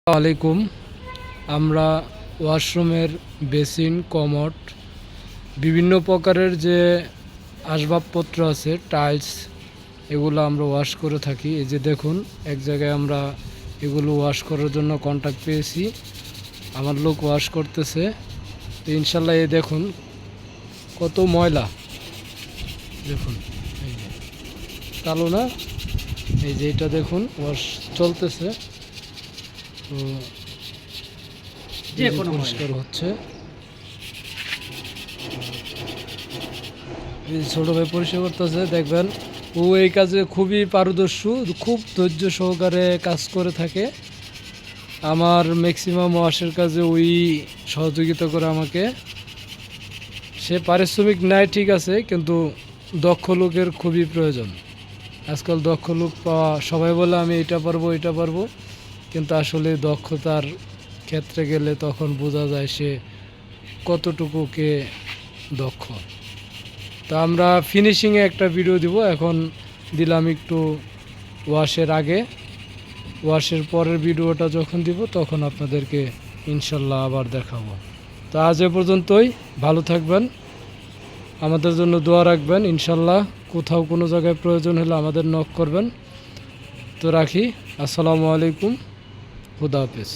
আলাইকুম। আমরা ওয়াশরুমের বেসিন, কমোড, বিভিন্ন প্রকারের যে আসবাবপত্র আছে, টাইলস, এগুলো আমরা ওয়াশ করে থাকি। এই যে দেখুন, এক জায়গায় আমরা এগুলো ওয়াশ করার জন্য কন্ট্যাক্ট পেয়েছি, আমার লোক ওয়াশ করতেছে। তো ইনশাল্লাহ এই দেখুন কত ময়লা, দেখুন এই যে কালো না, এই যে এটা দেখুন ওয়াশ চলতেছে। তো যে কোনো পরিষ্কার হচ্ছে, ছোট ভাই পরিষ্কার করতেছে, দেখবেন ও এই কাজে খুবই পারদর্শী, খুব ধৈর্য সহকারে কাজ করে থাকে। আমার ম্যাক্সিমাম ওয়াশের কাজে ওই সহযোগিতা করে আমাকে। সে পারিশ্রমিক নেয় ঠিক আছে, কিন্তু দক্ষ লোকের খুবই প্রয়োজন। আজকাল দক্ষ লোক পাওয়া, সবাই বলে আমি এটা পারবো, কিন্তু আসলে দক্ষতার ক্ষেত্রে গেলে তখন বোঝা যায় সে কতটুকু কে দক্ষ। তা আমরা ফিনিশিংয়ে একটা ভিডিও দিব, এখন দিলাম একটু ওয়াশের আগে। ওয়াশের পরের ভিডিওটা যখন দিব তখন আপনাদেরকে ইনশাল্লাহ আবার দেখাবো। তো আজ এ পর্যন্তই, ভালো থাকবেন, আমাদের জন্য দোয়া রাখবেন। ইনশাল্লাহ কোথাও কোনো জায়গায় প্রয়োজন হলে আমাদের নক করবেন। তো রাখি, আসসালামু আলাইকুম, খুদা হাফেজ।